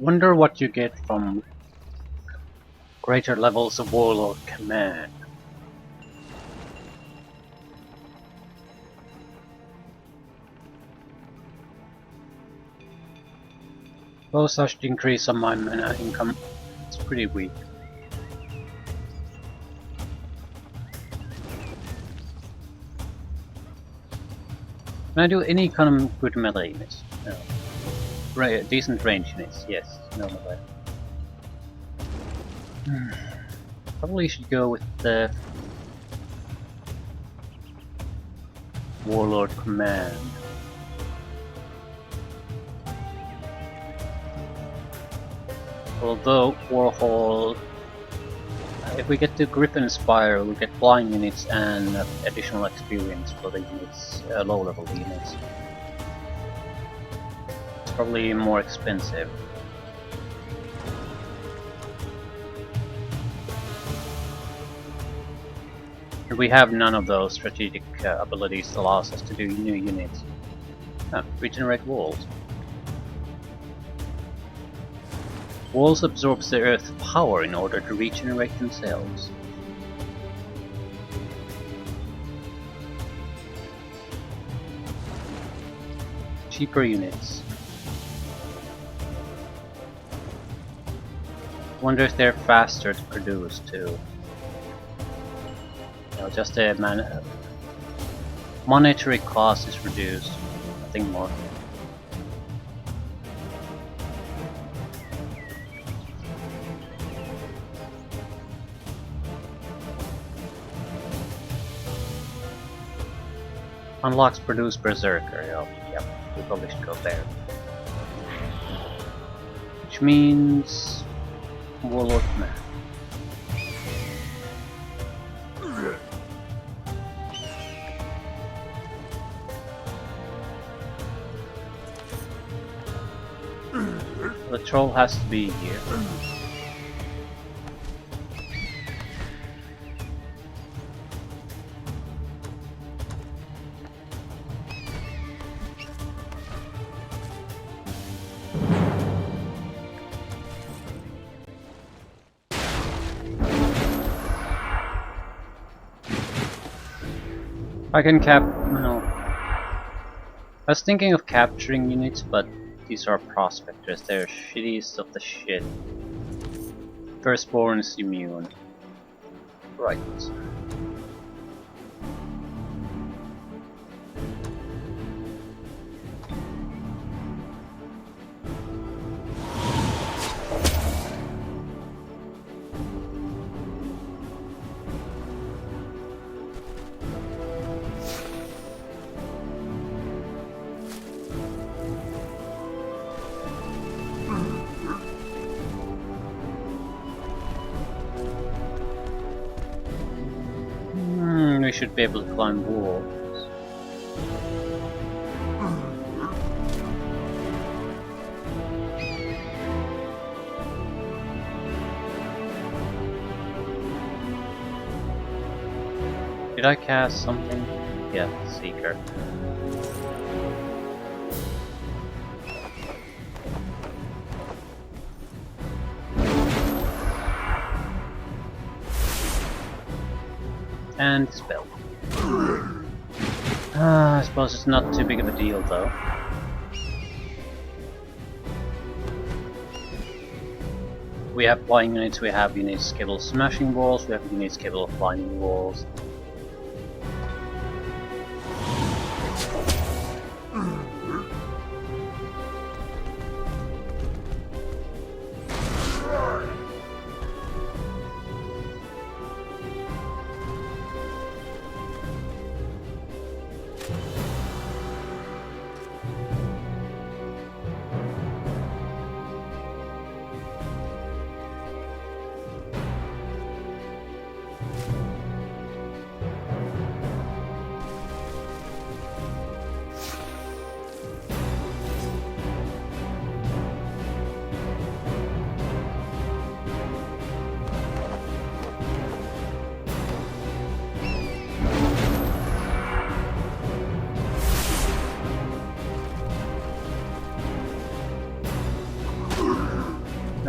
Wonder what you get from greater levels of Warlord Command. Both such increase on my mana income. It's pretty weak. Can I do any kind of good melee units? No. Decent range units, yes. No melee. Probably should go with the Warlord Command. Although Warhol, if we get to Griffin Spire, we'll get flying units and additional experience for the units, low-level units. It's probably more expensive. We have none of those strategic abilities that allows us to do new units. Regenerate walls. Walls absorbs the Earth's power in order to regenerate themselves. Cheaper units. Wonder if they're faster to produce too. No, just the monetary cost is reduced. Nothing more. Unlocks produce Berserker. Yep, we probably should go there. Which means Warlord Command. The troll has to be here. I can no. I was thinking of capturing units, but these are prospectors. They're shittiest of the shit. Firstborn is immune. Right. We should be able to climb walls. Did I cast something? Yeah, Seeker. And spell. I suppose it's not too big of a deal though. We have flying units, we have units capable of smashing walls, we have units capable of climbing walls.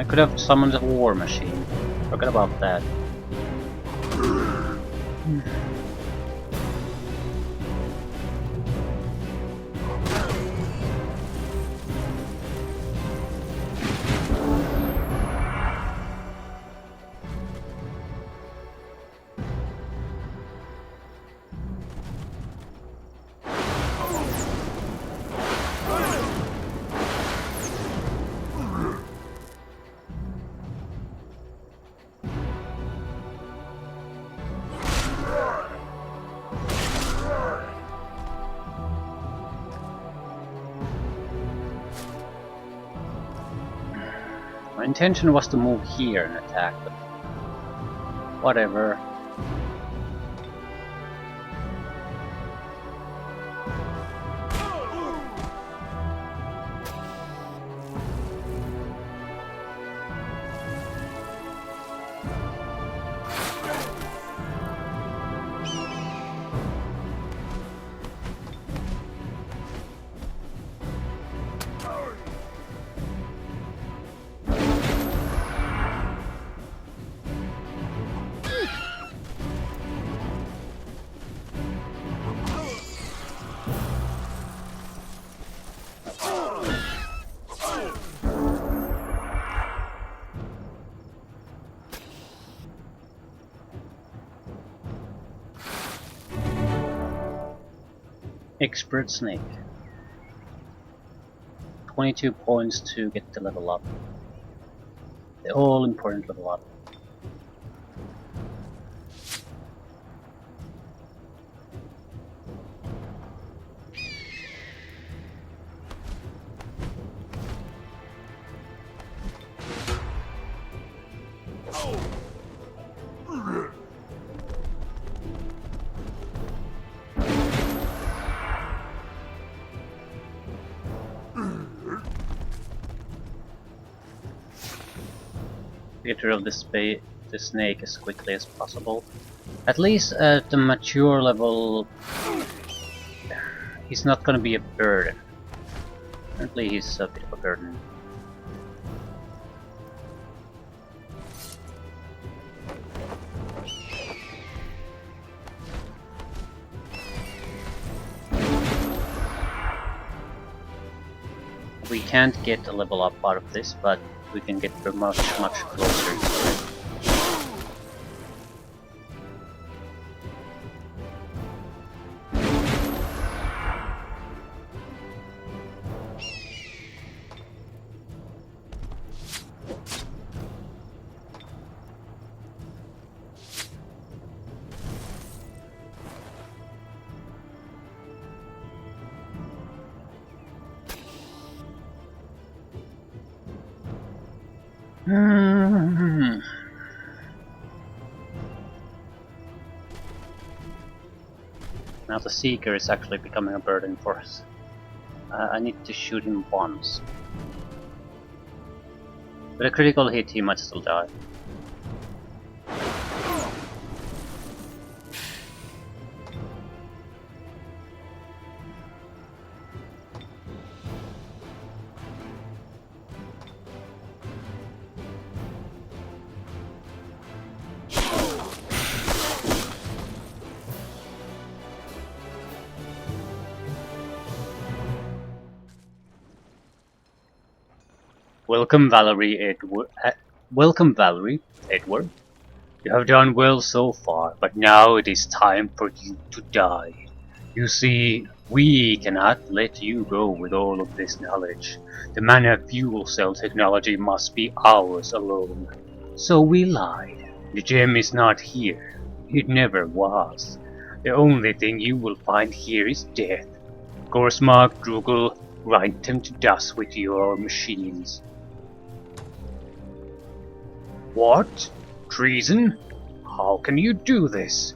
could have summoned a war machine. Forget about that. My intention was to move here and attack, but whatever. Expert Snake. 22 points to get the level up. The all important level up. Get rid of the snake as quickly as possible. At least at the mature level, he's not gonna be a burden. Apparently he's a bit of a burden. We can't get a level up out of this, but we can get much closer to it. Now the Seeker is actually becoming a burden for us. I need to shoot him once. With a critical hit he might still die. Welcome Valerie Edward. You have done well so far, but now it is time for you to die. You see, we cannot let you go with all of this knowledge. The mana fuel cell technology must be ours alone. So we lied. The gem is not here. It never was. The only thing you will find here is death. Gorsmark, Drugel, grind them to dust with your machines. What? Treason? How can you do this?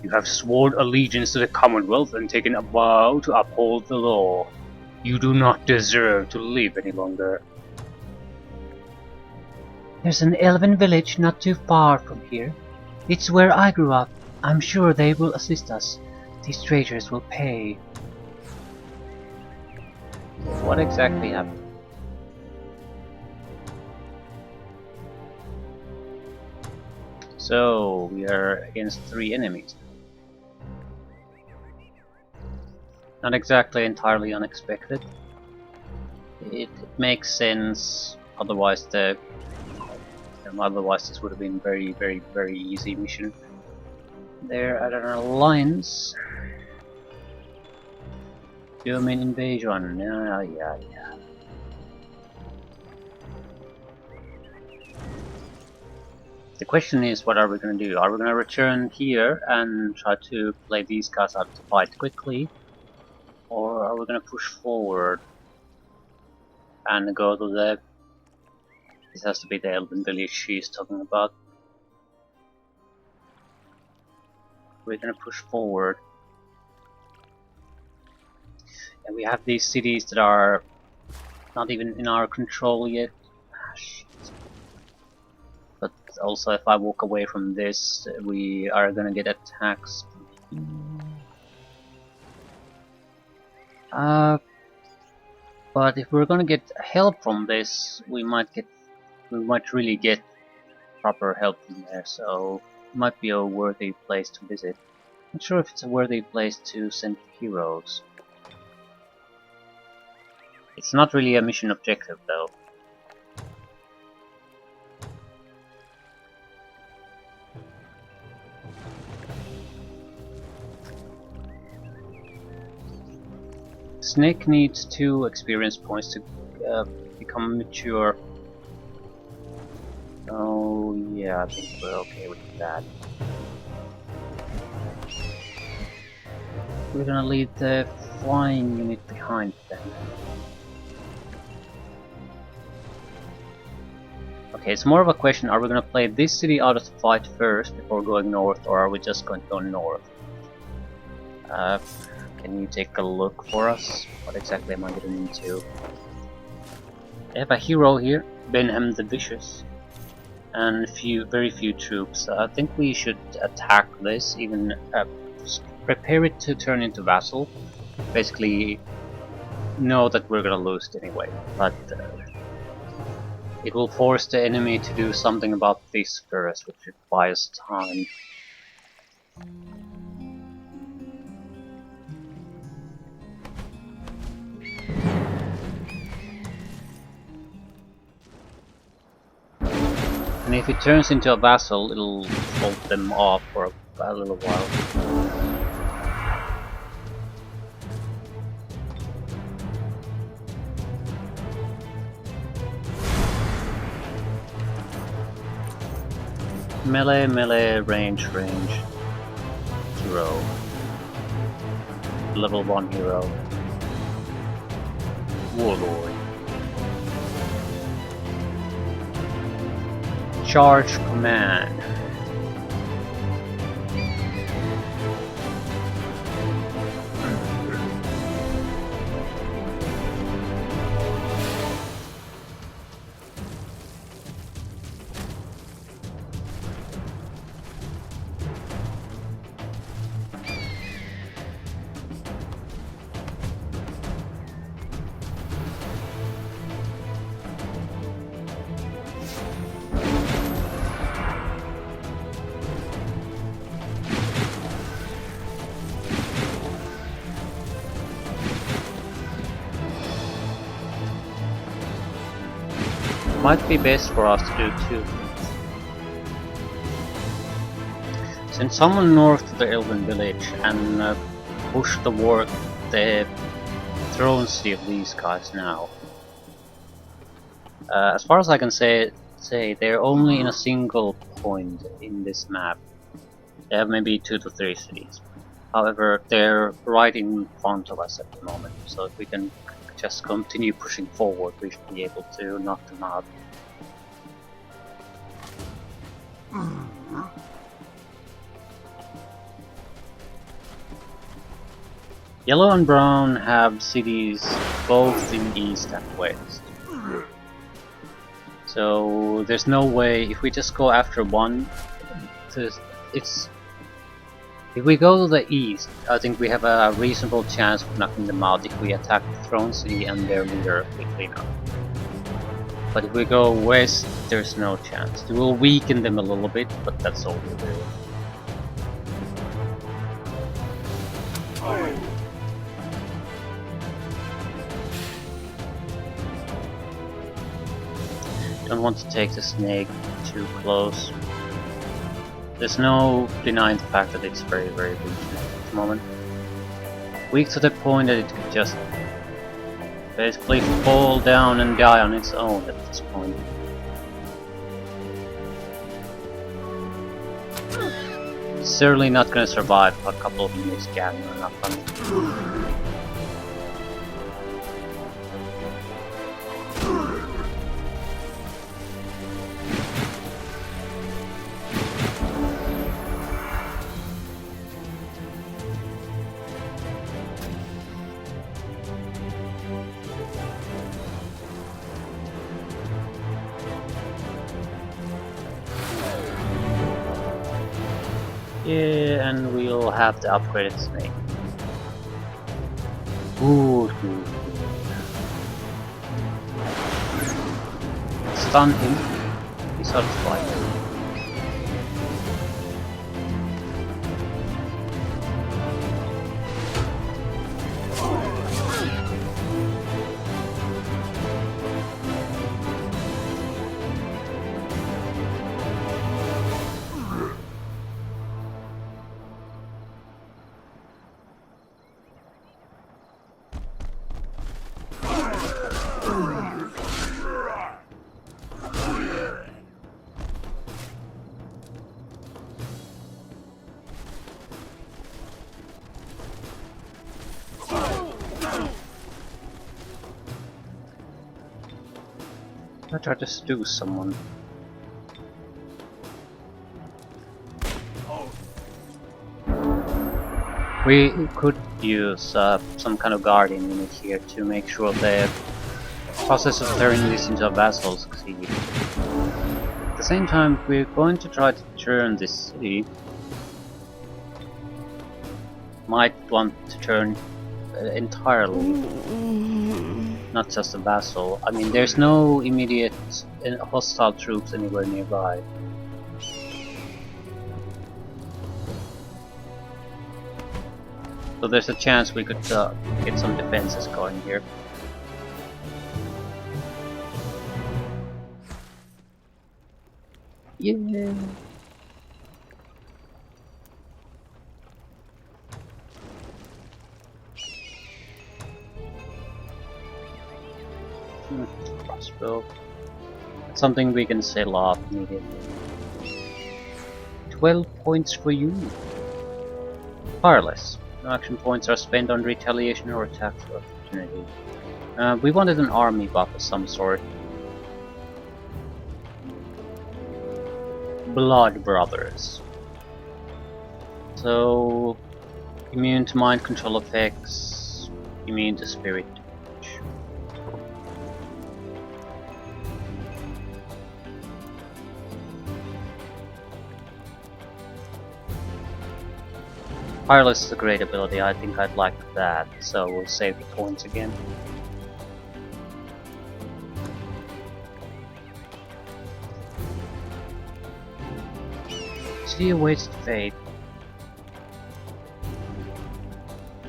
You have sworn allegiance to the Commonwealth and taken a vow to uphold the law. You do not deserve to live any longer. There's an elven village not too far from here. It's where I grew up. I'm sure they will assist us. These traitors will pay. What exactly happened? So we are against 3 enemies. Not exactly entirely unexpected. It makes sense. Otherwise, otherwise this would have been very easy mission. They're at an alliance. German invasion. Yeah. The question is, what are we going to do? Are we going to return here and try to play these guys out to fight quickly? Or are we going to push forward and go to the... This has to be the Elven village she's talking about. We're going to push forward. And we have these cities that are not even in our control yet. Shit. But also if I walk away from this, we are gonna get attacks. But if we're gonna get help from this, we might really get proper help from there, so it might be a worthy place to visit. Not sure if it's a worthy place to send heroes. It's not really a mission objective though. Snake needs 2 experience points to become mature. Oh yeah, I think we're okay with that. We're gonna leave the flying unit behind then. Okay, it's more of a question, are we gonna play this city out of the fight first before going north, or are we just going to go north? Can you take a look for us? What exactly am I getting into? They have a hero here, Benham the Vicious, and very few troops. I think we should attack this, even prepare it to turn into vassal. Basically, know that we're gonna lose it anyway, but it will force the enemy to do something about this first, which requires time. And if it turns into a vassal, it'll hold them off for a little while. Melee, range. Hero. Level 1 hero. Warlord. Charge command. Might be best for us to do 2 things. Send someone north to the Elven village and push the throne city of these guys now. As far as I can say they're only in a single point in this map. They have maybe 2 to 3 cities. However, they're right in front of us at the moment, so if we can just continue pushing forward, we should be able to knock them out. Yellow and brown have cities both in east and west. So there's no way, if we just go after one, if we go to the east, I think we have a reasonable chance of knocking them out if we attack the throne city and their leader quickly enough. But if we go west, there's no chance. It will weaken them a little bit, but that's all we do. Don't want to take the snake too close. There's no denying the fact that it's very, very weak at the moment. Weak to the point that it could just basically fall down and die on its own at this point. Certainly not gonna survive a couple of minutes gathering or nothing. Yeah, and we'll have the upgraded snake. Ooh. Stun him. He's satisfied. I try to stew someone. We could use some kind of guardian unit here to make sure the process of turning these into a vassal succeed. At the same time, we're going to try to turn this city. Might want to turn entirely, not just a vassal. I mean, there's no immediate hostile troops anywhere nearby. So there's a chance we could get some defenses going here. Yeah. Crossbow. Something we can sell off immediately. 12 points for you. Fireless. No action points are spent on retaliation or attack of opportunity. We wanted an army buff of some sort. Blood Brothers. So, immune to mind control effects, immune to spirit damage. Fireless is a great ability, I think I'd like that, so we'll save the points again. See a wasted fate.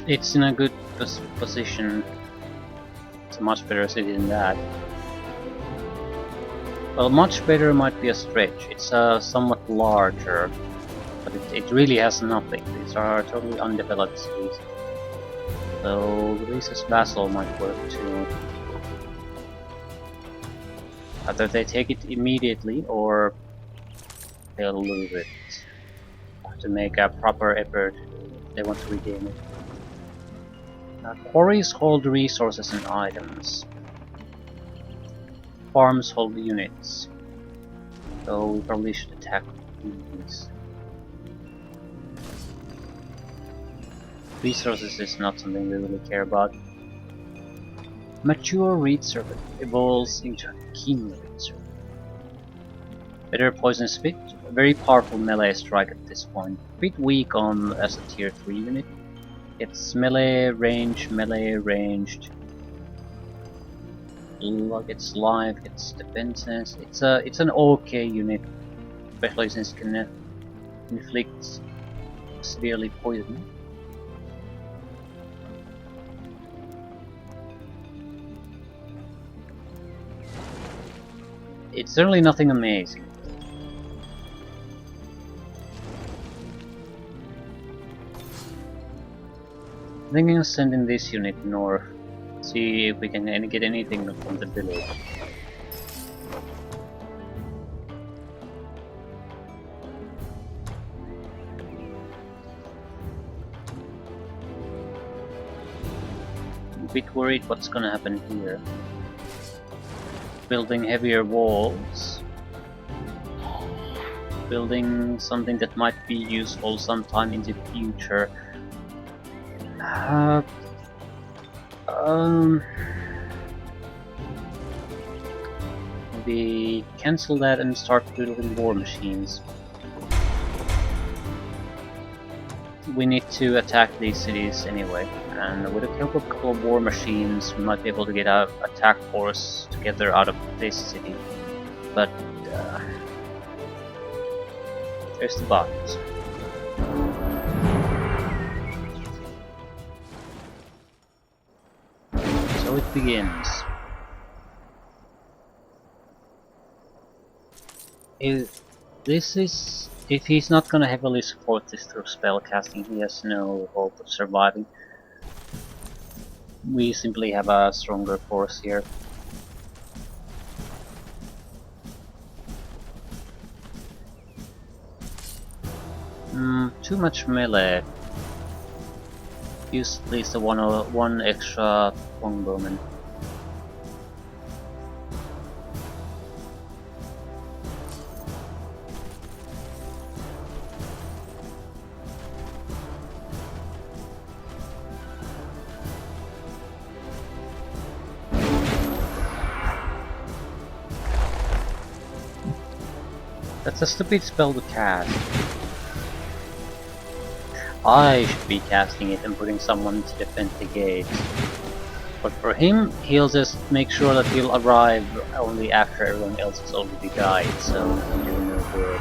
It's in a good position. It's a much better city than that. Well, much better might be a stretch. It's somewhat larger, but it really has nothing. These are totally undeveloped cities. So Lisa's vassal might work too. Either they take it immediately or they'll lose it. Have to make a proper effort if they want to regain it. Quarries hold resources and items. Farms hold units. So we probably should attack these. Resources is not something we really care about. Mature Reed Serpent evolves into a keen Reed Serpent. Better Poison Spit, a very powerful melee strike at this point. A bit weak on as a tier 3 unit. It's melee ranged. gets life, gets defenses. It's an okay unit, especially since it can inflict severely poison. It's certainly nothing amazing. I'm thinking of sending this unit north, see if we can get anything from the village. I'm a bit worried what's gonna happen here. Building heavier walls. Building something that might be useful sometime in the future. Maybe cancel that and start building war machines. We need to attack these cities anyway, and with the help of a couple of war machines we might be able to get an attack force together out of this city. But there's the but. So it begins. If he's not gonna heavily support this through spellcasting, he has no hope of surviving. We simply have a stronger force here. Too much melee. Use at least one extra longbowman. That's a stupid spell to cast. I should be casting it and putting someone to defend the gates. But for him, he'll just make sure that he'll arrive only after everyone else has already died, so he'll do no good.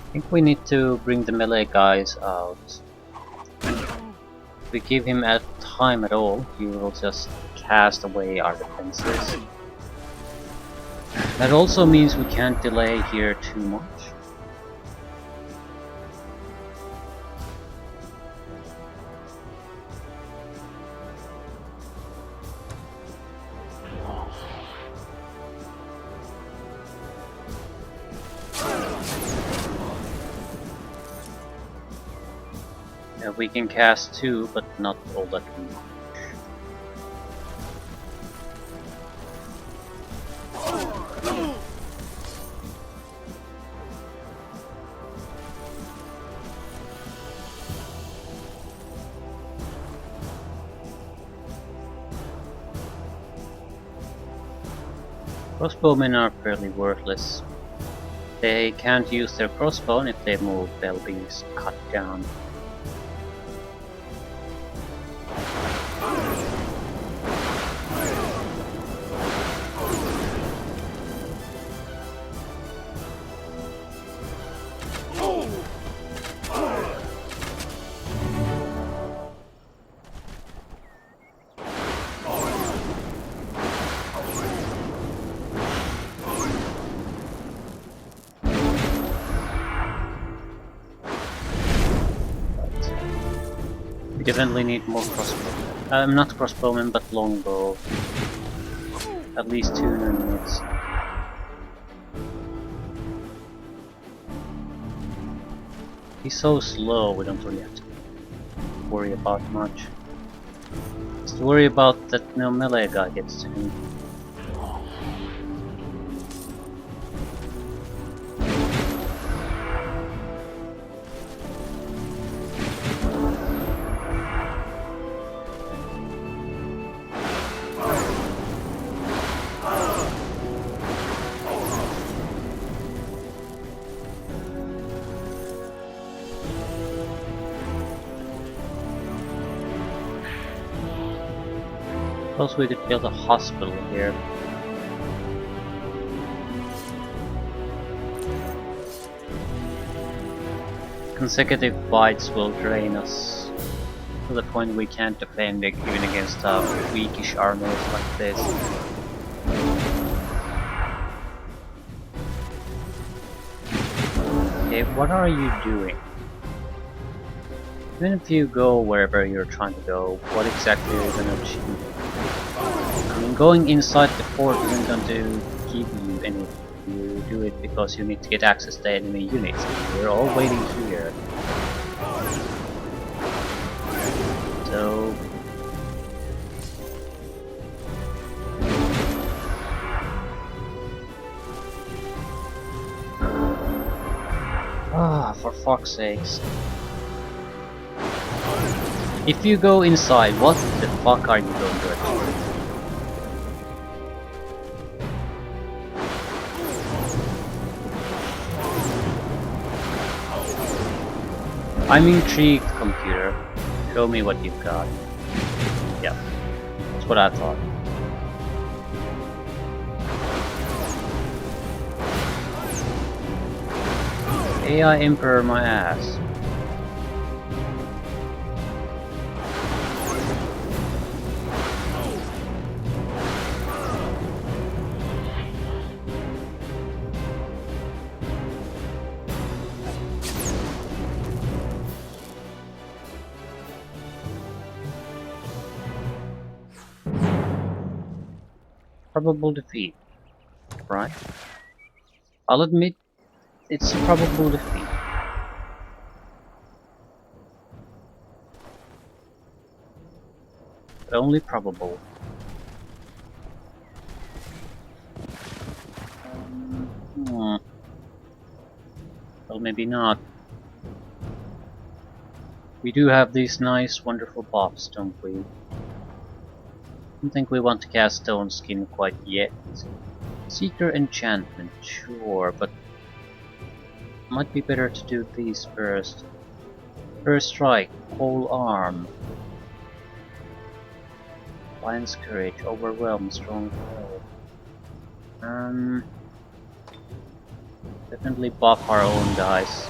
I think we need to bring the melee guys out. If we give him time at all, he will just cast away our defenses. That also means we can't delay here too much. We can cast 2, but not all that much. Crossbowmen are fairly worthless. They can't use their crossbow, and if they move, they'll be cut down. Definitely need more crossbowmen. Not crossbowmen, but longbow. At least 2 units. He's so slow, we don't really have to worry about much. Just worry about that no melee guy gets to him. Suppose we could build a hospital here. Consecutive fights will drain us to the point we can't defend it even against weakish armies like this. Okay, what are you doing? Even if you go wherever you're trying to go, what exactly are you gonna achieve? I mean, going inside the fort isn't going to give you anything. You do it because you need to get access to enemy units. We're all waiting here. So... for fuck's sakes. If you go inside, what the fuck are you going to achieve? I'm intrigued, computer. Show me what you've got. Yeah, that's what I thought. AI Emperor my ass. Probable defeat, right? I'll admit it's a probable defeat. But only probable. Well, maybe not. We do have these nice, wonderful buffs, don't we? I don't think we want to cast Stone Skin quite yet. Seeker Enchantment, sure, but might be better to do these first. First Strike, Whole Arm. Lion's Courage, Overwhelm, Strong Will. Definitely buff our own guys.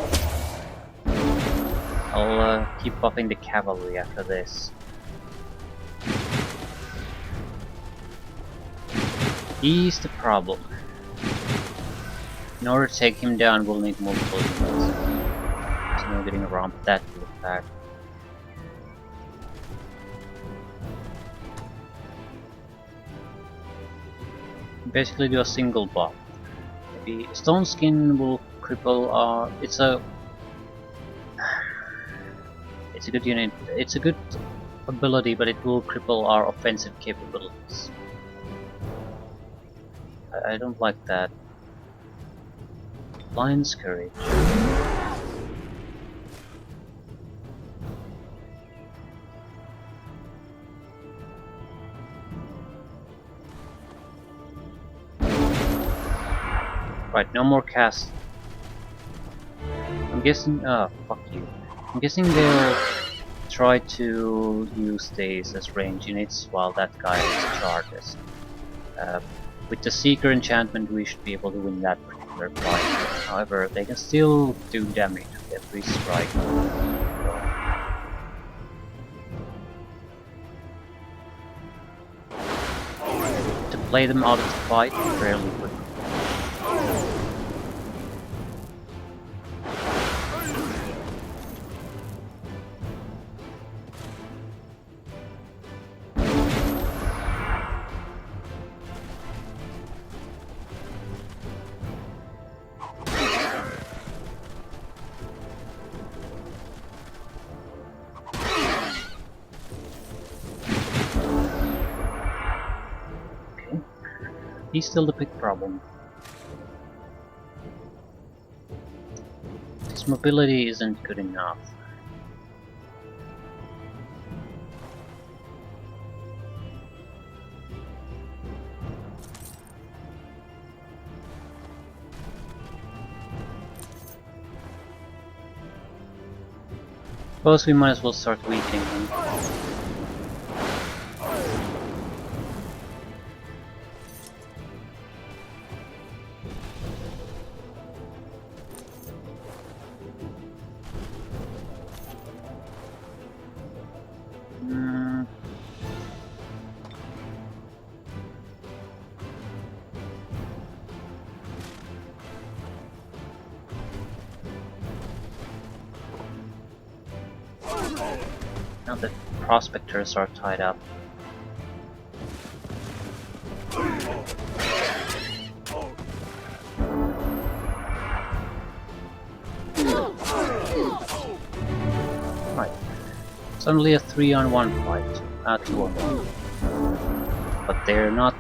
I'll keep buffing the cavalry after this. He's the problem. In order to take him down, we'll need multiple units. There's no getting around that real fact. Basically do a single buff. Maybe Stone Skin will cripple our... It's a good unit. It's a good ability, but it will cripple our offensive capabilities. I don't like that. Lion's Courage. Right, no more cast. I'm guessing... fuck you. I'm guessing they'll try to use these as range units while that guy is charged. With the Seeker enchantment we should be able to win that particular fight. However, they can still do damage with every strike. To play them out of the fight fairly quickly. He's still the big problem. His mobility isn't good enough. Suppose we might as well start weakening him. Now the prospectors are tied up. Right. Suddenly a 3-on-1 fight. 2-on-1. But they're not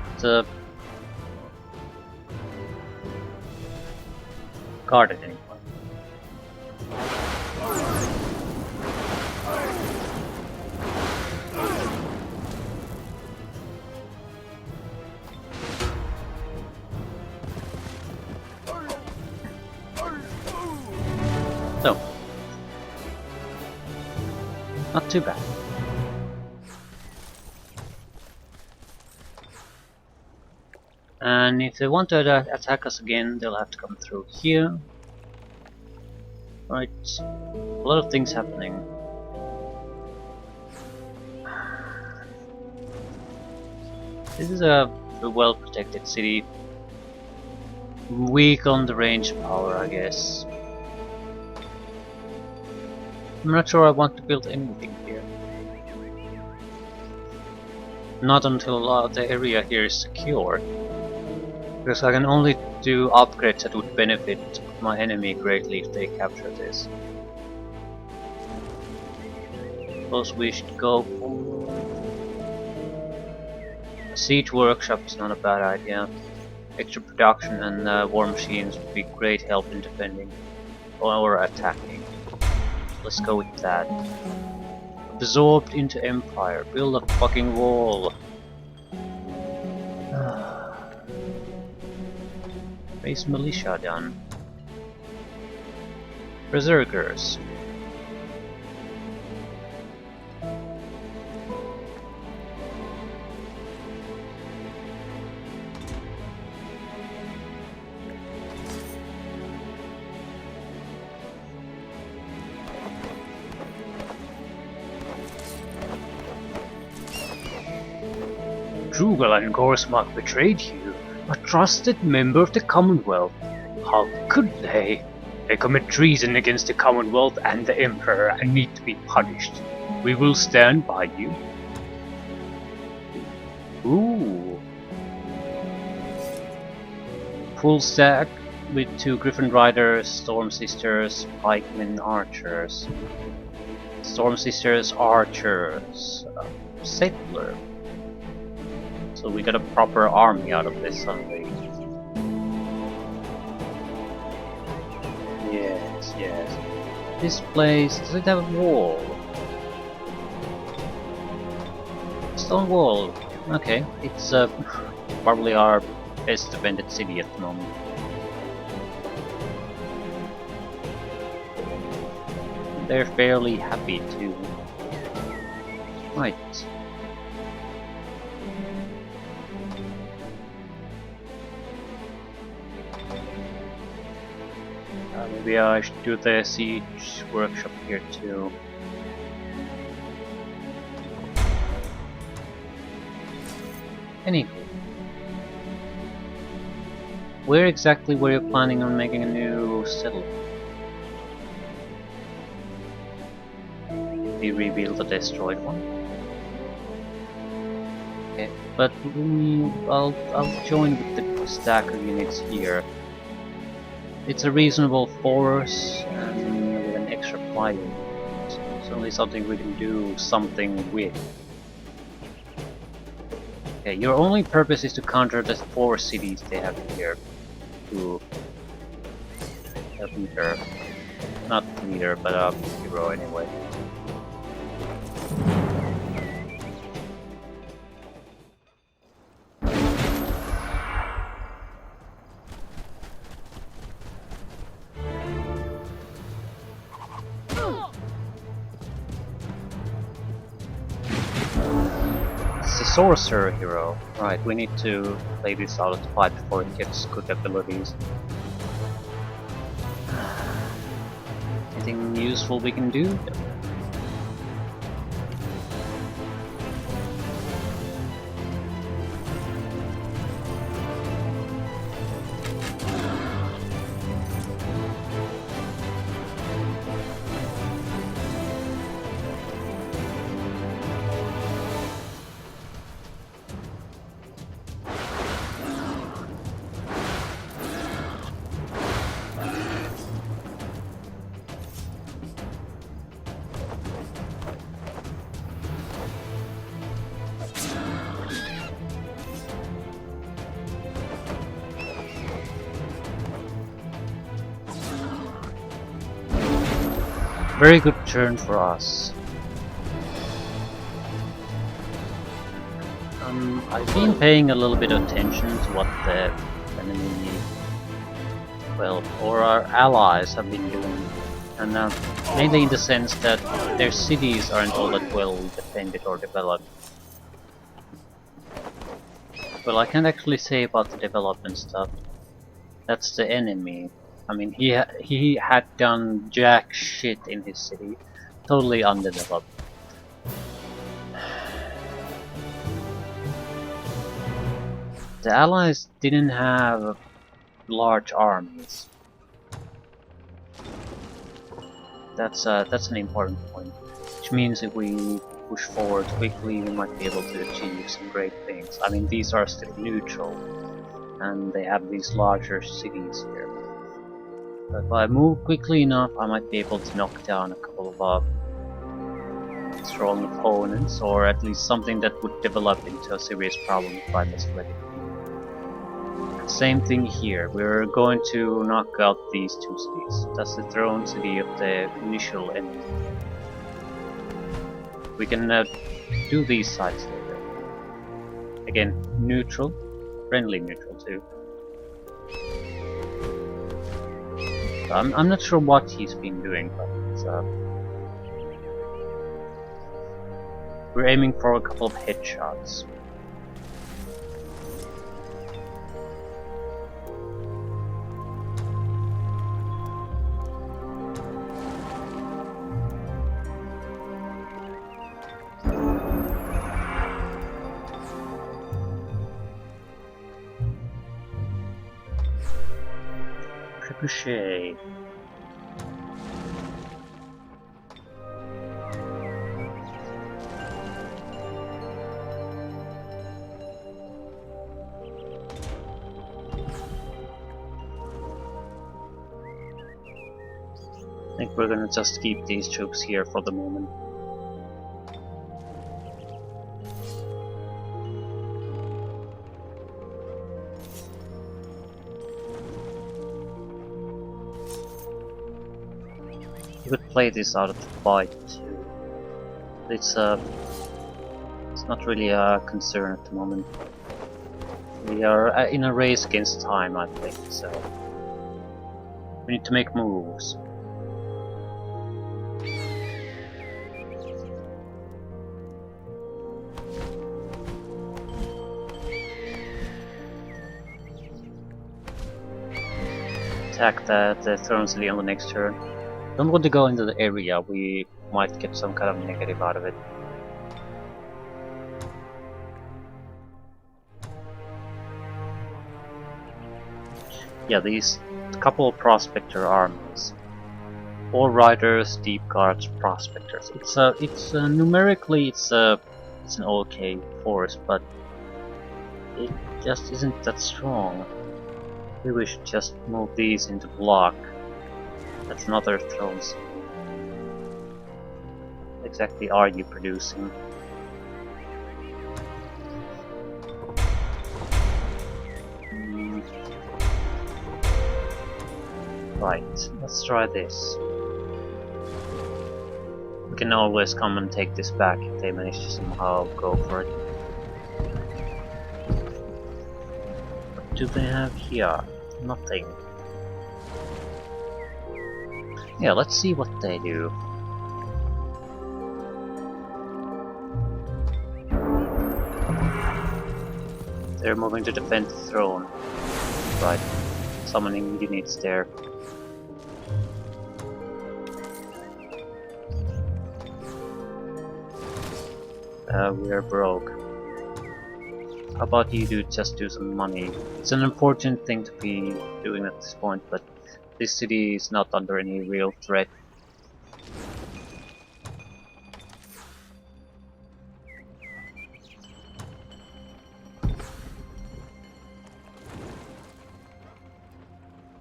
guarded anymore. So, not too bad. And if they want to attack us again, they'll have to come through here. Right, a lot of things happening. This is a well-protected city. Weak on the range power, I guess. I'm not sure I want to build anything here. Not until the area here is secure. Because I can only do upgrades that would benefit my enemy greatly if they capture this. Suppose we should go for... A siege workshop is not a bad idea. Extra production and war machines would be great help in defending or attacking. Let's go with that. Absorbed into Empire. Build a fucking wall. Base militia done. Berserkers. Drugal and Gorsmak betrayed you, a trusted member of the Commonwealth. How could they? They commit treason against the Commonwealth and the Emperor and need to be punished. We will stand by you. Ooh. Full stack with 2 Griffin Riders, Storm Sisters, Pikemen, Archers. Storm Sisters, Archers. Settler. So we got a proper army out of this suddenly. Yes, yes. This place, does it have a wall? Stone wall. Okay, it's probably our best defended city at the moment. They're fairly happy too. Right. Maybe I should do the siege workshop here too. Anywho, where exactly were you planning on making a new settlement? We rebuild the destroyed one. Okay, but I'll join with the stack of units here. It's a reasonable force and with an extra flight. Certainly something we can do something with. Okay, your only purpose is to counter the 4 cities they have here. To a leader. Not leader, but a hero anyway. Sorcerer hero. Right, we need to play this out of the fight before it gets good abilities. Anything useful we can do? Very good turn for us. I've been paying a little bit of attention to what the enemy, well, or our allies have been doing, and mainly in the sense that their cities aren't all that well defended or developed. Well, I can't actually say about the development stuff. That's the enemy. I mean, he had done jack shit in his city, totally undeveloped. The allies didn't have large armies. That's an important point. Which means if we push forward quickly, we might be able to achieve some great things. I mean, these are still neutral, and they have these larger cities here. But if I move quickly enough, I might be able to knock down a couple of strong opponents, or at least something that would develop into a serious problem if I just let it be. Same thing here, we're going to knock out these two cities. That's the throne city of the initial enemy. We can do these sides later. Again, neutral, friendly neutral too. I'm not sure what he's been doing, but we're aiming for a couple of headshots. Ricochet. I think we're gonna just keep these troops here for the moment. You could play this out of the fight too. It's not really a concern at the moment. We are in a race against time, I think, so we need to make moves. Attack the throne city on the next turn. Don't want to go into the area, we might get some kind of negative out of it. Yeah, these couple of prospector armies. All riders, deep guards, prospectors. It's numerically it's an okay force, but it just isn't that strong. Maybe we should just move these into block. That's another throne city. What exactly are you producing? Right, let's try this. We can always come and take this back if they manage to somehow go for it. What do they have here? Nothing. Yeah, let's see what they do. They're moving to defend the throne. Right. Summoning units there. We are broke. How about you just do some money? It's an important thing to be doing at this point, but this city is not under any real threat.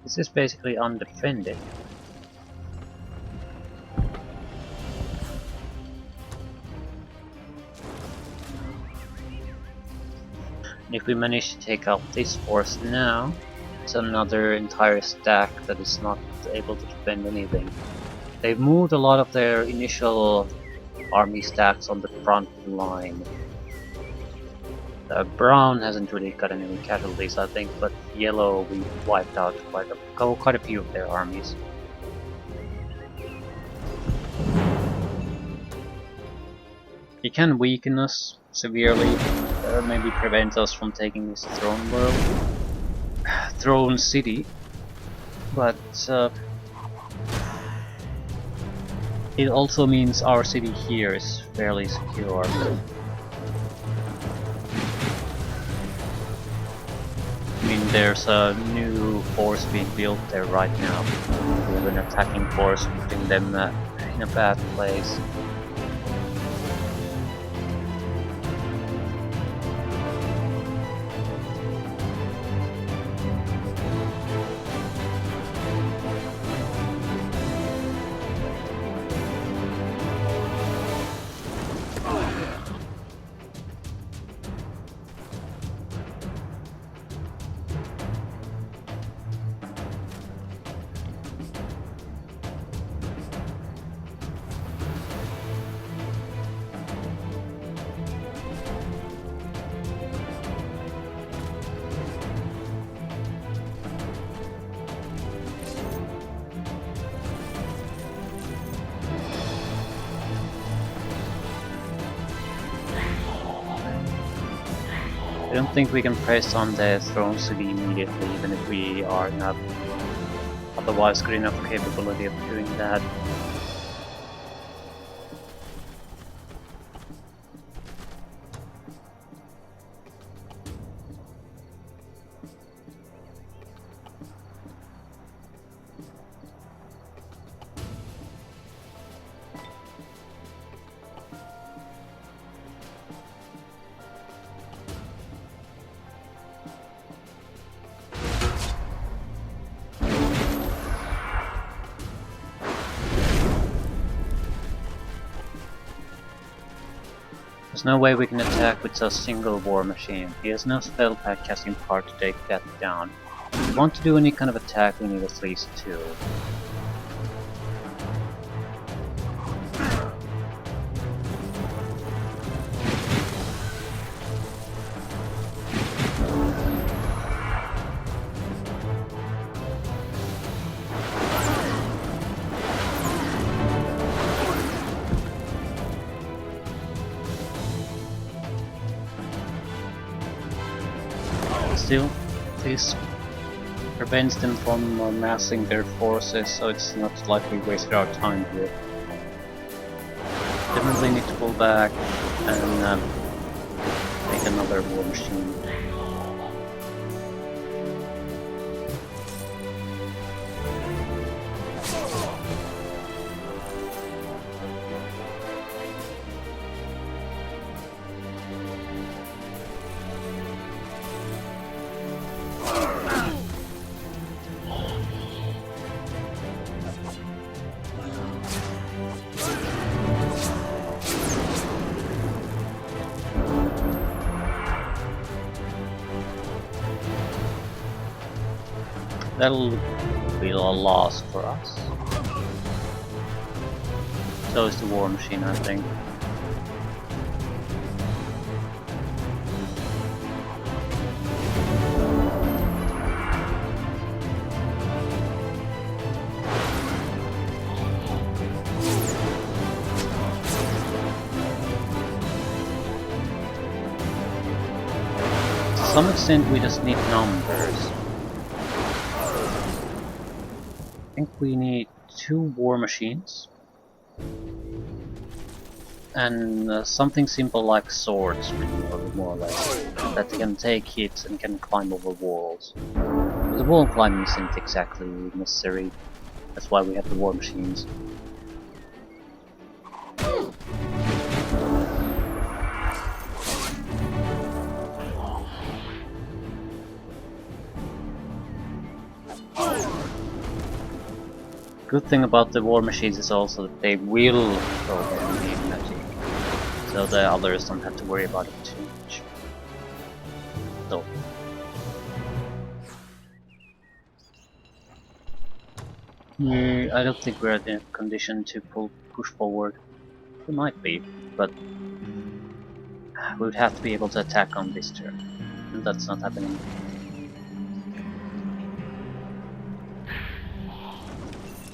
This is basically undefended. If we manage to take out this force now, it's another entire stack that is not able to defend anything. They've moved a lot of their initial army stacks on the front line. Brown hasn't really gotten any casualties, I think, but yellow we wiped out quite a few of their armies. He can weaken us severely, maybe prevent us from taking this throne city, but it also means our city here is fairly secure. I mean, there's a new force being built there right now. We have an attacking force putting them in a bad place. I don't think we can press on the throne city immediately, even if we are not otherwise good enough capability of doing that. There's no way we can attack with a single war machine. He has no spell pack casting power to take that down. If we want to do any kind of attack, we need at least 2. Still, this prevents them from massing their forces, so it's not like we wasted our time here. Definitely need to pull back and make another war machine. That'll be a loss for us. So is the war machine, I think. To some extent we just need numbers. I think we need 2 war machines and something simple like swords, more or less, that can take hits and can climb over walls. But the wall climbing isn't exactly necessary, that's why we have the war machines. Good thing about the war machines is also that they will throw the enemy magic, so the others don't have to worry about it too much. So. I don't think we're in a condition to push forward. We might be, but we would have to be able to attack on this turn, and that's not happening.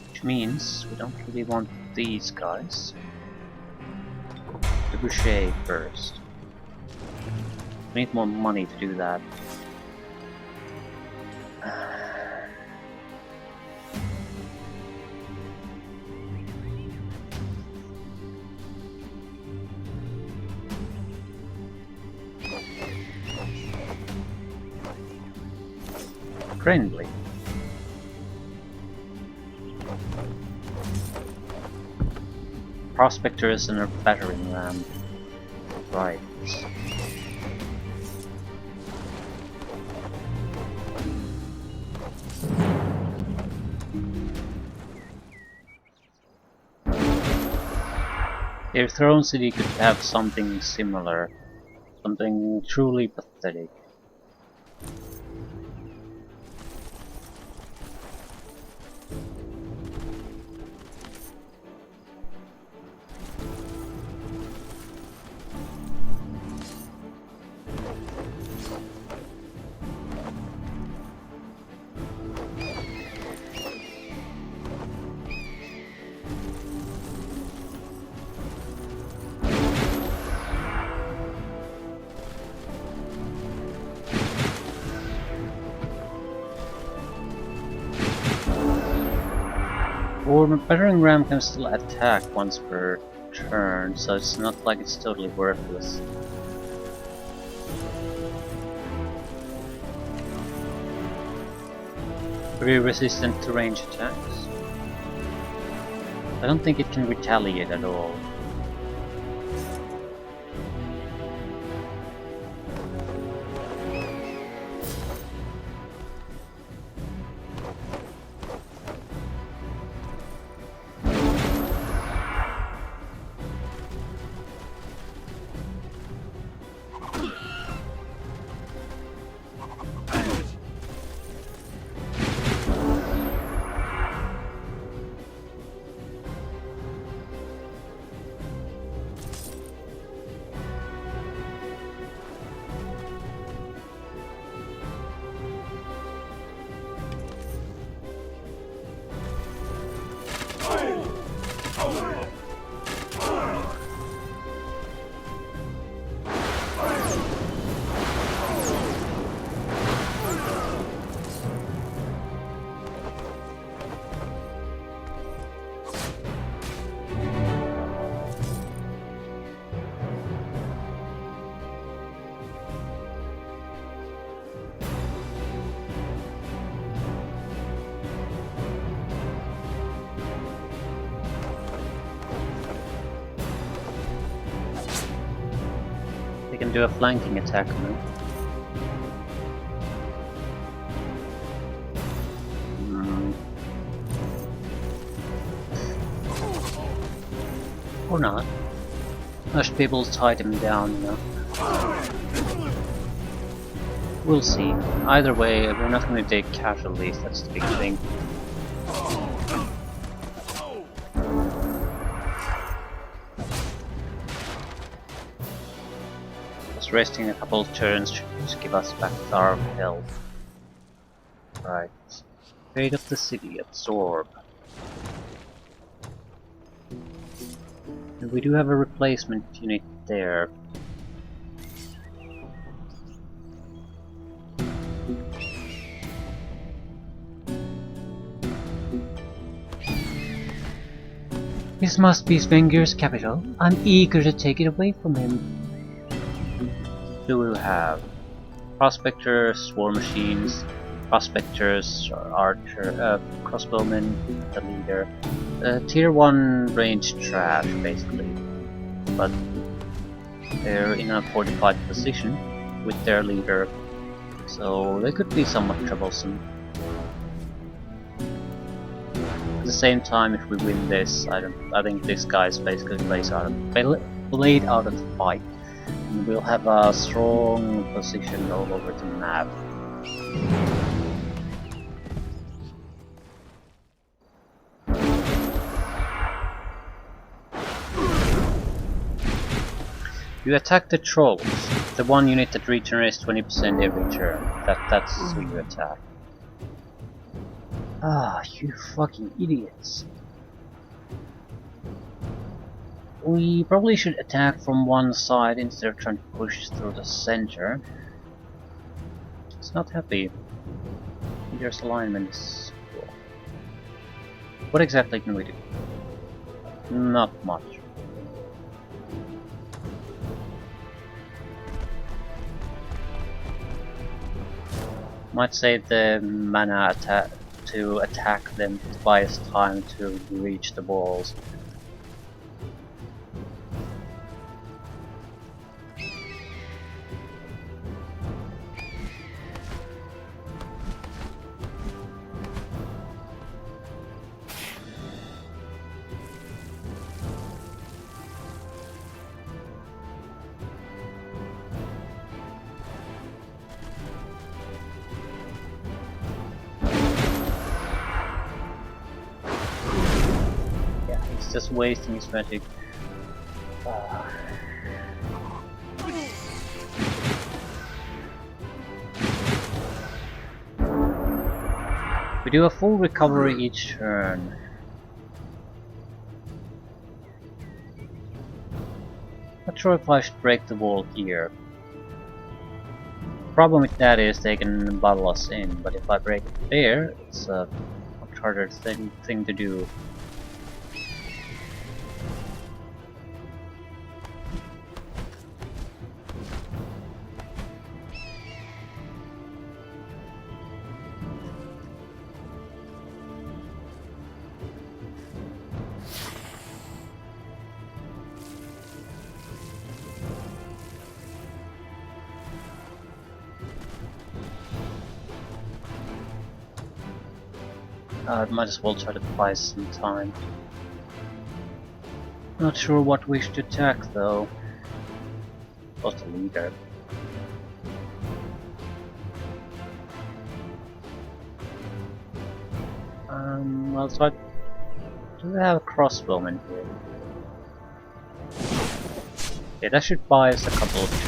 Which means we don't really want these guys. The Boucher first. We need more money to do that. Friendly. Prospectors and a battering ram. Right. If Throne City could have something similar, something truly pathetic. Or battering ram can still attack once per turn, so it's not like it's totally worthless. Very resistant to range attacks. I don't think it can retaliate at all. They can do a flanking attack on them. Or not. I should be able to tie them down, you know. We'll see. Either way, we're not going to take casualties, that's the big thing. Just resting a couple of turns should just give us back our health. Right. Fate of the city, absorb. And we do have a replacement unit there. This must be Svenger's capital. I'm eager to take it away from him. Do we have prospectors, war machines, prospectors, archer, crossbowmen, the leader. Tier 1 range trash, basically. But they're in a fortified position with their leader, so they could be somewhat troublesome. At the same time, if we win this, I think this guy's basically played out of the fight, and we'll have a strong position all over the map. You attack the trolls, the one unit that regenerates 20% every turn. That's who you attack. Ah, you fucking idiots. We probably should attack from one side instead of trying to push through the center. It's not happy. Leader's alignment is cool. What exactly can we do? Not much. Might save the mana to attack them to buy us time to reach the walls. Just wasting his magic. We do a full recovery each turn. Not sure if I should break the wall here. Problem with that is they can bottle us in, but if I break it there, it's a much harder thing to do. I might as well try to buy some time. Not sure what we should attack though. What's the leader? Well, so I do have a crossbowman here. Yeah, that should buy us a couple of turns.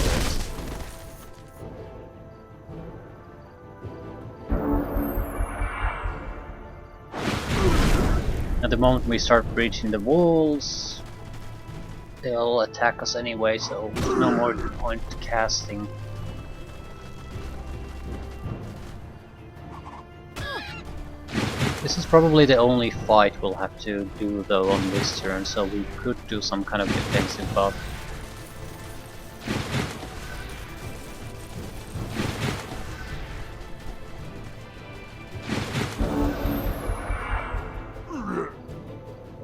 At the moment we start breaching the walls, they'll attack us anyway, so no more point casting. This is probably the only fight we'll have to do though on this turn, so we could do some kind of defensive buff.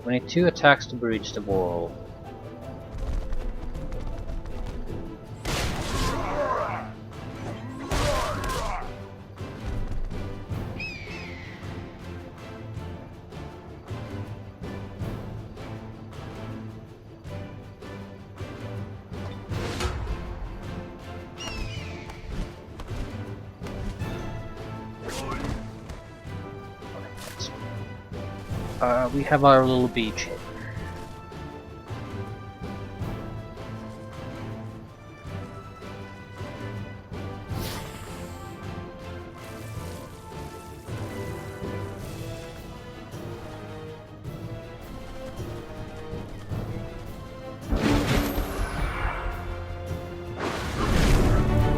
We need 2 attacks to breach the wall. We have our little beach here.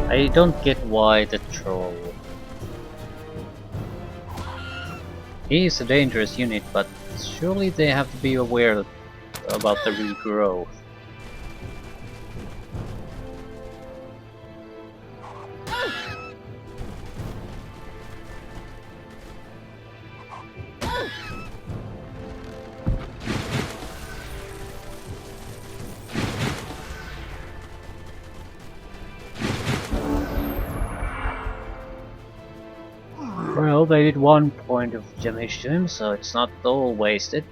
I don't get why the troll. He is a dangerous unit, but surely they have to be aware about the regrowth. Well, they did 1 point of damage to him, so it's not all wasted.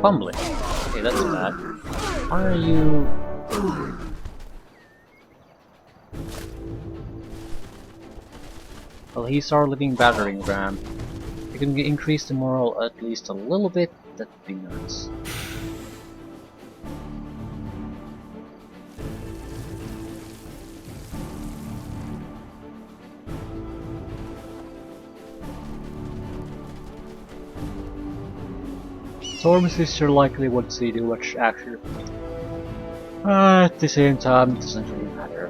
Fumbling. Okay, that's bad. Why are you... Well, he's our living battering ram. You can increase the morale at least a little bit, that'd be nice. Storm Sister likely would see too much action. At the same time, it doesn't really matter.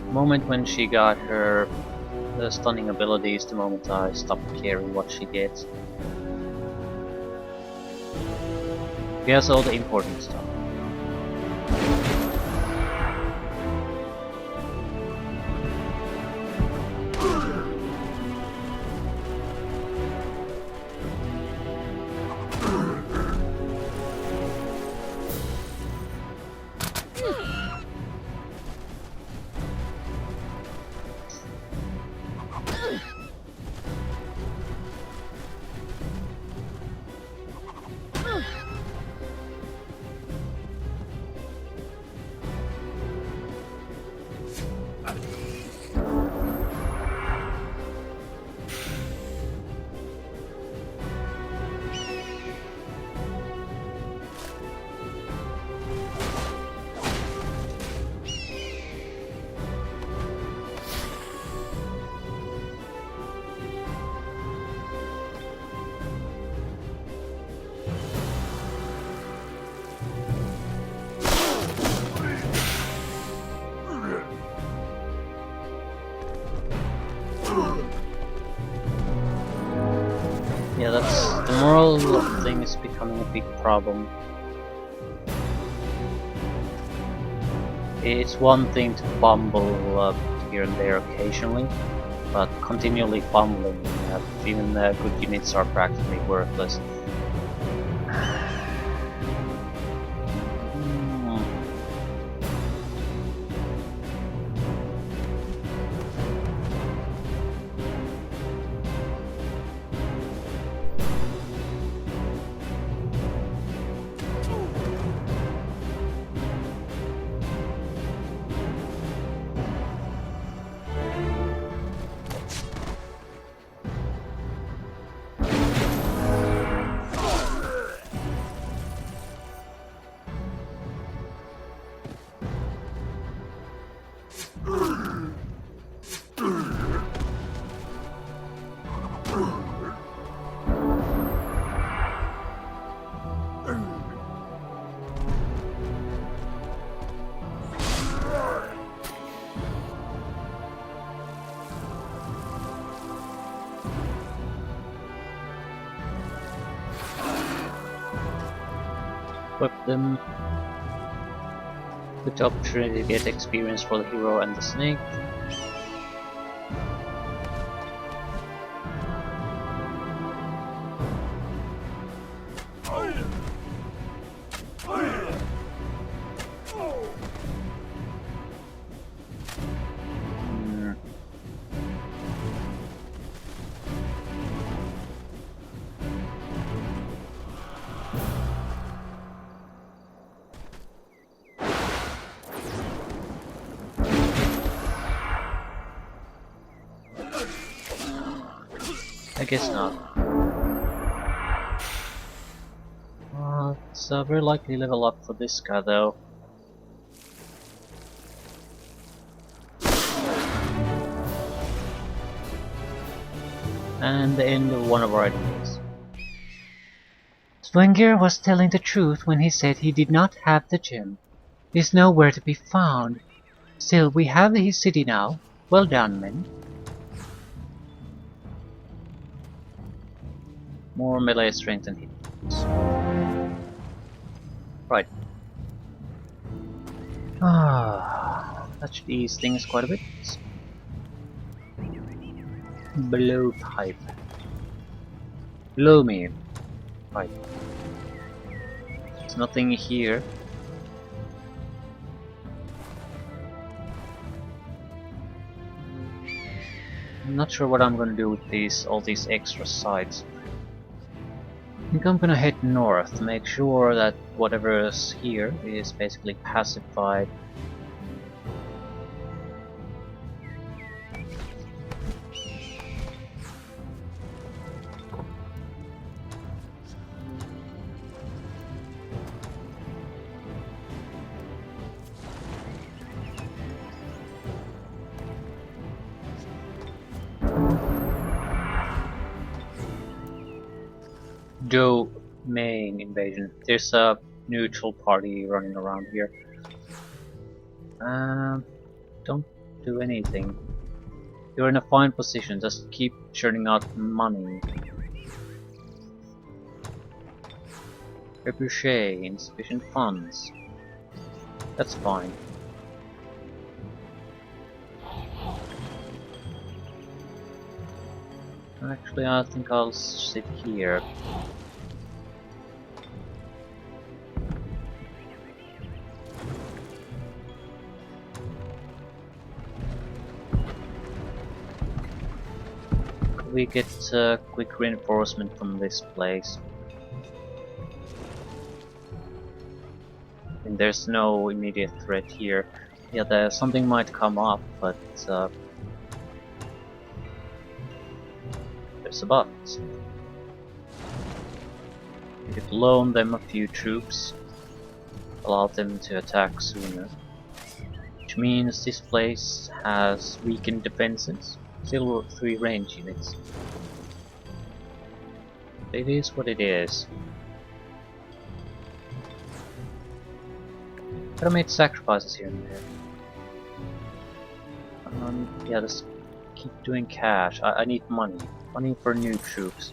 The moment when she got her stunning abilities, the moment I stopped caring what she gets. Guess all the important stuff. Yeah, that's the moral thing is becoming a big problem. It's one thing to fumble here and there occasionally, but continually fumbling, even good units are practically worthless. Equip them. Good opportunity to get experience for the hero and the snake. I guess not. It's a very likely level up for this guy though. And the end of one of our enemies. Swenger was telling the truth when he said he did not have the gem. He's nowhere to be found. Still, we have his city now. Well done, men. More melee strength and hit points. Right. That should ease things quite a bit. Blow pipe. Blow me. Right. There's nothing here. I'm not sure what I'm gonna do with all these extra sites. I think I'm gonna head north, make sure that whatever is here is basically pacified. domain invasion. There's a neutral party running around here. Don't do anything. You're in a fine position, just keep churning out money. Trebuchet, insufficient funds. That's fine. Actually, I think I'll sit here. Could we get quick reinforcement from this place? And there's no immediate threat here. Yeah, something might come up, but there's a but. We could loan them a few troops, allow them to attack sooner. Which means this place has weakened defenses, still 3 range units. It is what it is. Gotta make sacrifices here and there. Yeah, just keep doing cash. I need money. Money for new troops.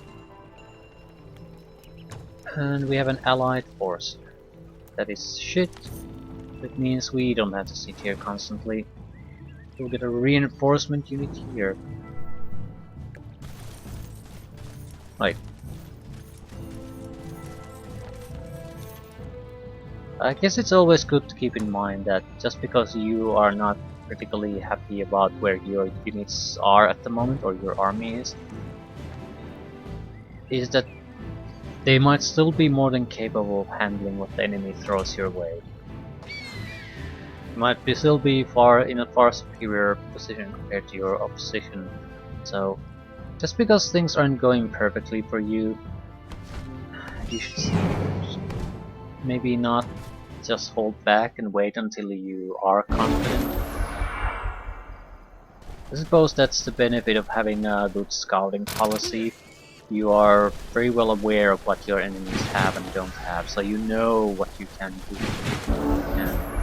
And we have an allied force. That is shit. That means we don't have to sit here constantly. We'll get a reinforcement unit here. Right. I guess it's always good to keep in mind that just because you are not particularly happy about where your units are at the moment, or your army is that they might still be more than capable of handling what the enemy throws your way. You might still be in a far superior position compared to your opposition. So just because things aren't going perfectly for you, you should maybe not just hold back and wait until you are confident. I suppose that's the benefit of having a good scouting policy. You are very well aware of what your enemies have and don't have, so you know what you can do. Yeah.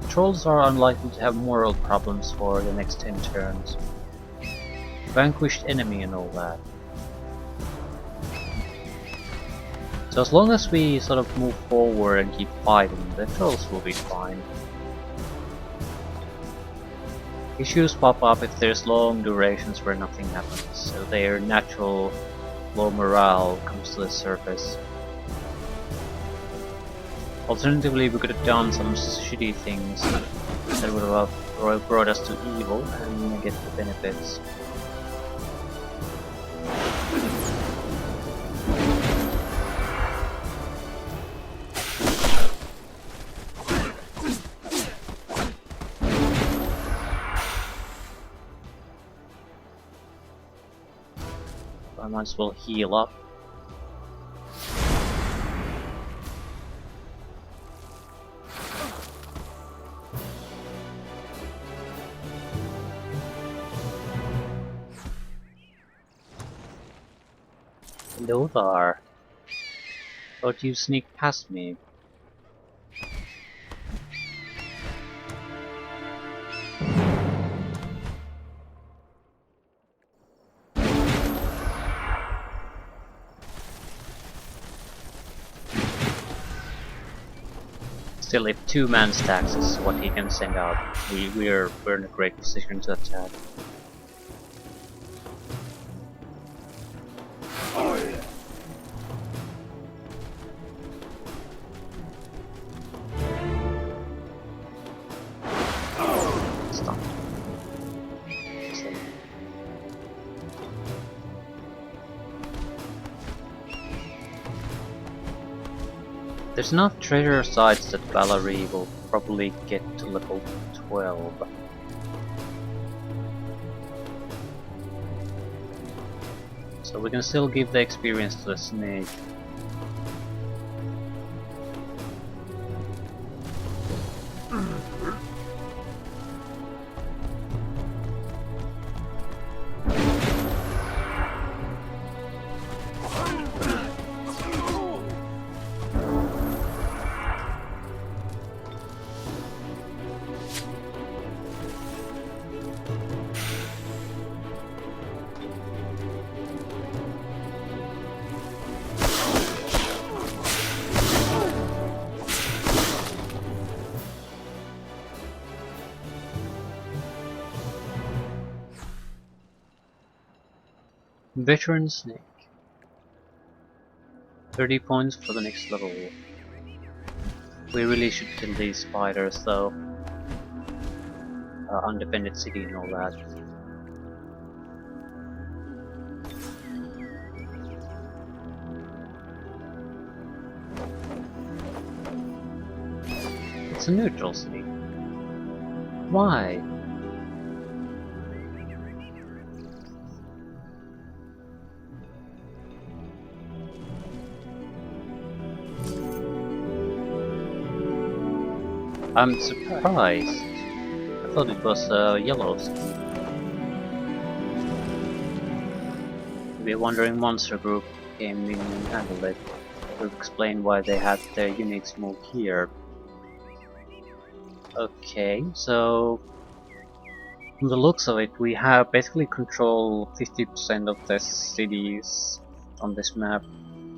Trolls are unlikely to have moral problems for the next 10 turns. Vanquished enemy and all that. So as long as we sort of move forward and keep fighting, the trolls will be fine. Issues pop up if there's long durations where nothing happens, so their natural low morale comes to the surface. Alternatively, we could have done some shitty things that would have brought us to evil and get the benefits. I might as well heal up. Lothar, thought you sneaked past me. Still, if 2-man stacks is what he can send out, we're in a great position to attack. There's enough treasure sites that Valerie will probably get to level 12. So we can still give the experience to the snake. Veteran Snake. 30 points for the next level. We really should kill these spiders though. Undefended city and all that. It's a neutral city. Why? I'm surprised. I thought it was yellow city. Maybe a wandering monster group came in and handled it. Will explain why they had their units moved here. Okay, so from the looks of it, we have basically control 50% of the cities on this map.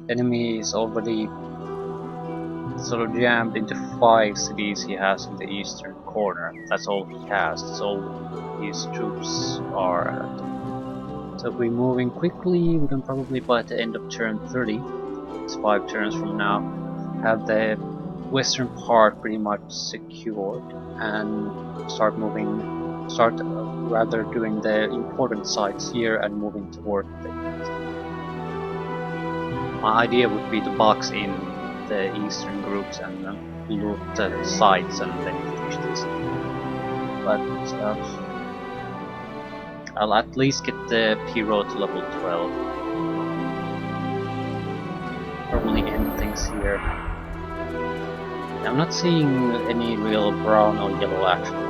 Enemy is already sort of jammed into 5 cities he has in the eastern corner. That's all he has, that's all his troops are at. So if we're moving quickly, we can probably by the end of turn 30, it's 5 turns from now, have the western part pretty much secured and start rather doing the important sites here and moving toward the east. My idea would be to box in the eastern groups and loot the sites and then finish this. But I'll at least get the hero to level 12. Probably end things here. I'm not seeing any real brown or yellow action here.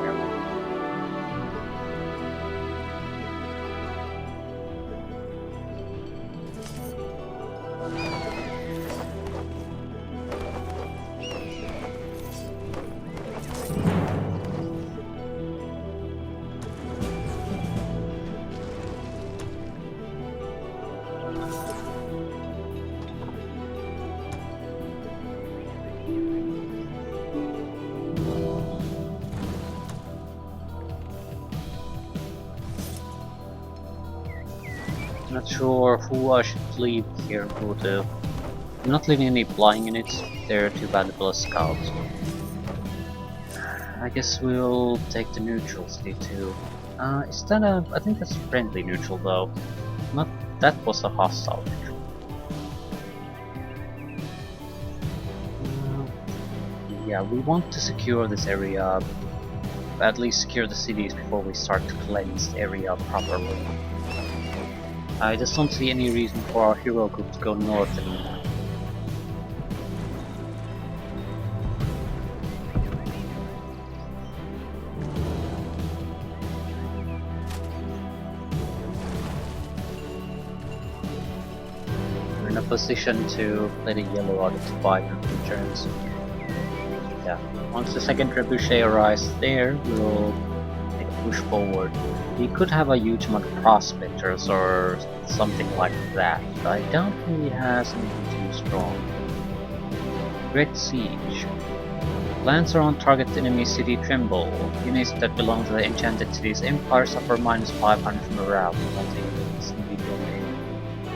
Not sure who I should leave here, who to. I'm not leaving any flying units, they're too valuable as scouts. I guess we'll take the neutral city too. Is that a. I think that's friendly neutral though. Not. That was a hostile neutral. Yeah, we want to secure this area. At least secure the cities before we start to cleanse the area properly. I just don't see any reason for our hero group to go north anymore. We're in a position to play the yellow out of 5 turns. Yeah, once the second trebuchet arrives there, we'll make a push forward. He could have a huge amount of prospectors or something like that, but I doubt he has anything too strong. Great Siege. Lands around target enemy city tremble. Units that belong to the enchanted city's empire suffer -500 morale.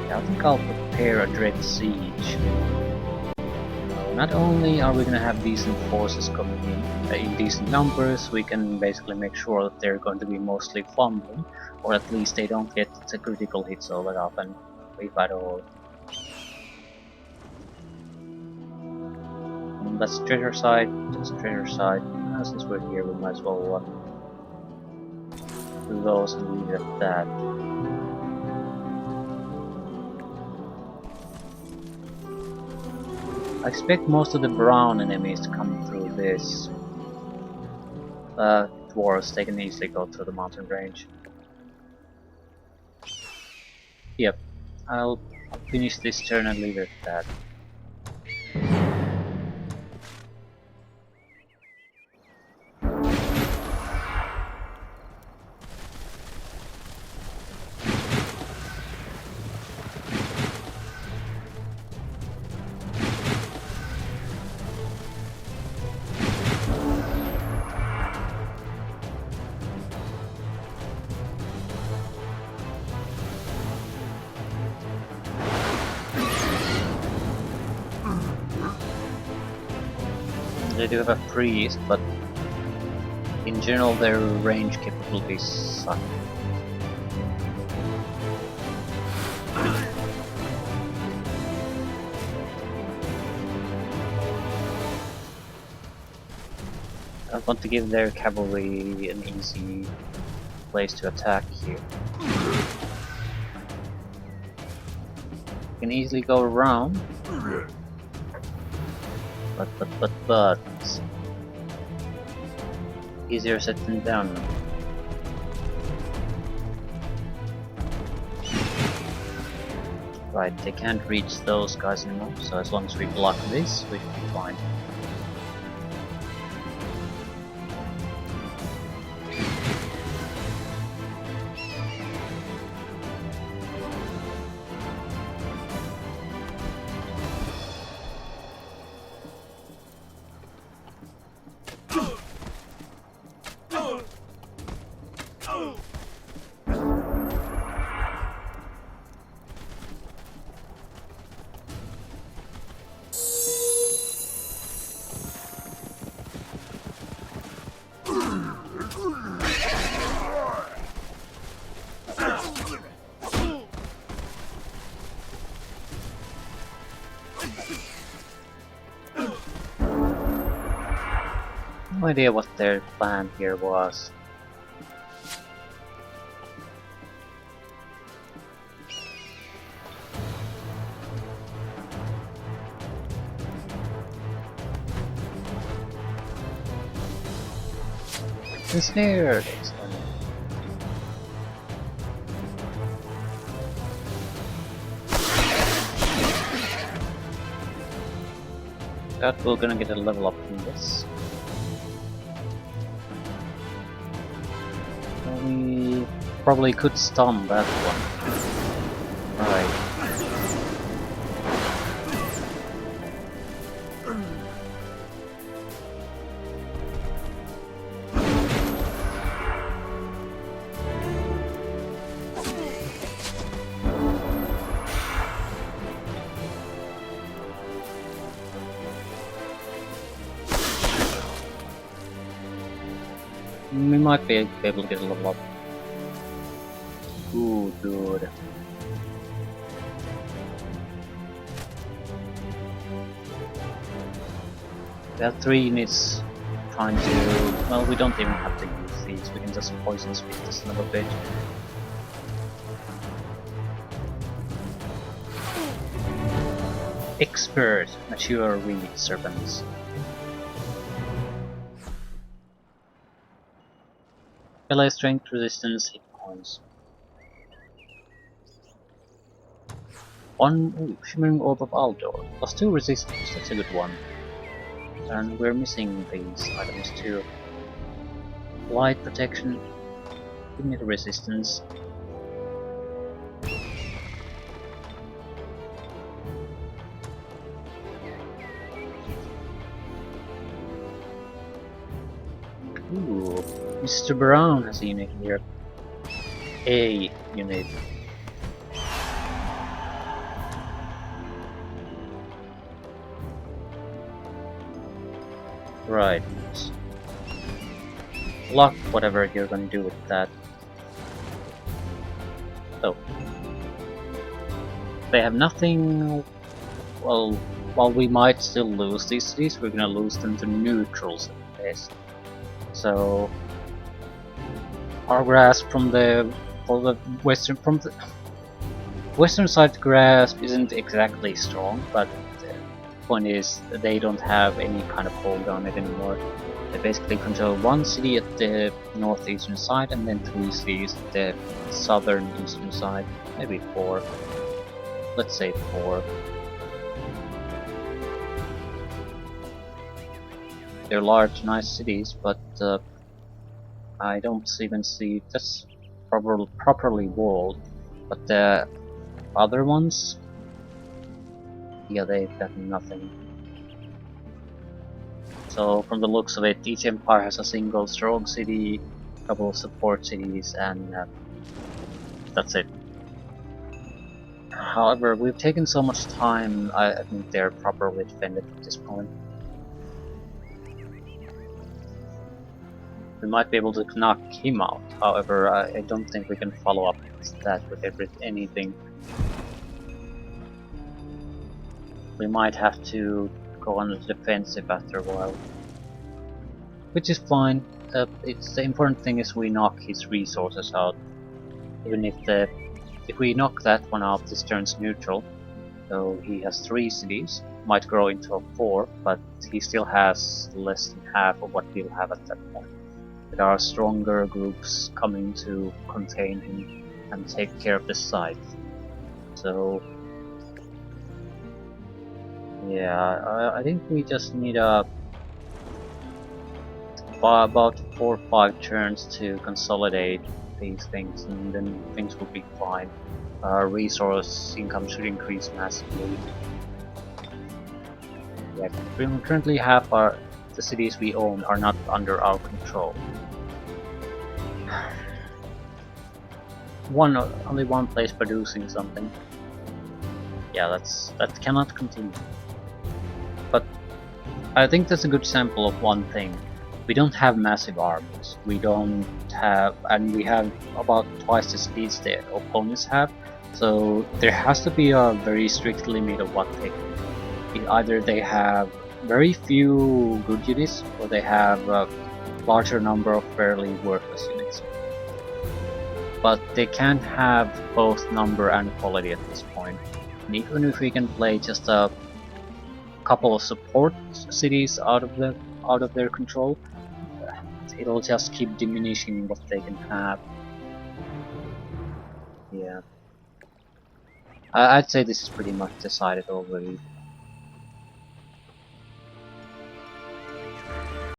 Yeah, I think I'll prepare a Dread Siege. Not only are we going to have decent forces coming in decent numbers, we can basically make sure that they're going to be mostly fumbling, or at least they don't get the critical hits all that often, if at all. And that's treasure side, since we're here we might as well do those and leave it at that. I expect most of the brown enemies to come through this. Dwarves, they can easily go through the mountain range. Yep, I'll finish this turn and leave it at that. They do have a priest, but in general their range capabilities suck. I want to give their cavalry an easy place to attack here. You can easily go around. But easier said than done. Right, they can't reach those guys anymore, so as long as we block this, we should be fine. No idea what their plan here was. Ensnared! Excellent. That we're gonna get a level up from this. We probably could stun that one. Right. We might be able to get a level up. Ooh, good. We have 3 units trying to... well, we don't even have to use these, we can just poison speed this a little bit. Expert, mature reed serpents. Melee strength, resistance, hit points. One shimmering orb of Aldor. +2 resistance, that's a good one. And we're missing these items too. Light protection, give me the resistance. Ooh, Mr. Brown has a unit here. A unit. Right. Lock whatever you're gonna do with that. Oh. They have nothing. Well, while we might still lose these cities, we're gonna lose them to neutrals at best. So our grasp from the western side grasp isn't exactly strong, but point is they don't have any kind of hold on it anymore. They basically control one city at the northeastern side and then 3 cities at the southern eastern side. Maybe 4. Let's say 4. They're large, nice cities, but I don't even see that's properly walled. But the other ones, yeah, they've got nothing. So from the looks of it, each empire has a single strong city, a couple of support cities, and that's it. However, we've taken so much time, I think they're properly defended at this point. We might be able to knock him out, however, I don't think we can follow up that with anything. We might have to go on the defensive after a while. Which is fine. The important thing is we knock his resources out. Even if we knock that one out, this turns neutral. So he has 3 cities, might grow into a 4, but he still has less than half of what we'll have at that point. There are stronger groups coming to contain him and take care of the site. So yeah, I think we just need about 4 or 5 turns to consolidate these things, and then things will be fine. Our resource income should increase massively. Yeah, currently half the cities we own are not under our control. Only one place producing something. Yeah, that cannot continue. But I think that's a good sample of one thing. We don't have massive armies. We don't have, and we have about twice the speeds the opponents have. So there has to be a very strict limit of what they can. Either they have very few good units, or they have a larger number of fairly worthless units. But they can't have both number and quality at this point. And even if we can play just a couple of support cities out of their control, it'll just keep diminishing what they can have. Yeah. I'd say this is pretty much decided already.